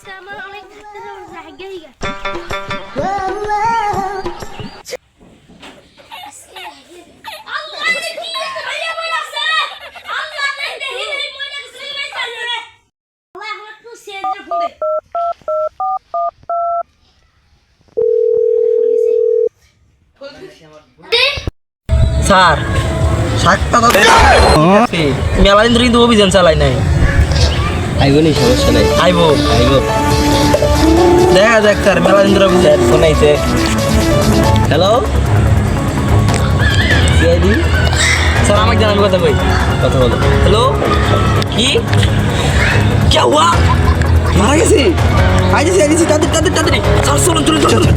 আজকে আমার অনেক জায়গা হয়ে গেছে। স্যার মেলা দিন ধরে কিন্তু অভিযান চালাই নাই। আইব নি, সমস্যা নাই, আইব আইব। দেখা যাক স্যার, মেলা দিন ধরে অভিযান। ফোন আইছে। Hello, CID. স্যার আমাকে জানান, কথা কই, কথা বলো। হ্যালো, কি क्या हुआ? মারা গেছি। আইছি আইছি, তাড়াতাড়ি স্যার, চলুন চলুন চলুন চলুন।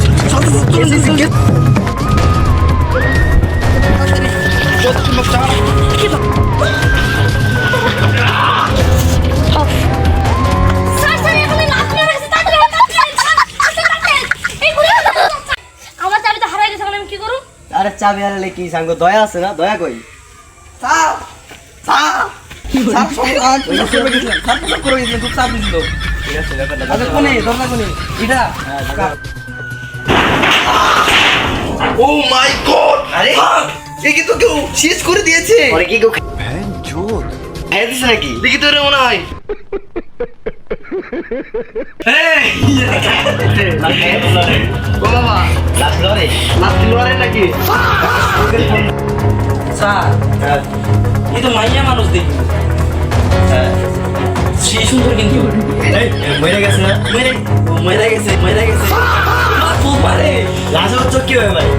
আমার চাবিটা হারাই গেছে, আমি কি করব? আরে চাবি হারালে কি সাঙ্গ, দয়া আছে না? দয়া কই? স্যার স্যার স্যার সব গেছিলেন, স্যার সব করে গেছিলেন, খুব চাপ দিছিল। ঠিক আছে, ব্যাপারটা আচ্ছা কোনে দরজা কোনে এটা? ও মাই গড! আরে এ কি তো কেউ শেষ করে দিয়েছে। পরে কি কেউ খাইয়া দিছে নাকি? দেখি তো রে মনে হয়। ও বাবা, লাস্ট লরে লাস্ট লোয়ারে নাকি? স্যার এই তো মাইয়া মানুষ দেখি, সেই সুন্দর কিন্তু মরে গেছে না? মরে গেছে খুব মারে। লাস্ট চোখ কি হয়ে পারে?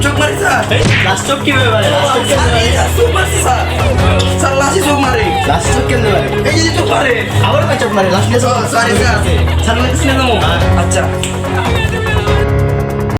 চোখ মারি স্যার। লাস্ট চোখ কি হয়ে পারে? লাস্ট চোখ কেমনে পারে? চোখ মারছি স্যার। স্যার লাশে চোখ মারে। লাস্ট চোখ কেমনে পারে? এই যে চোখ মারে। আবার কয় চোখ মারে? Last sorry sir. স্যার লাগছে না? আচ্ছা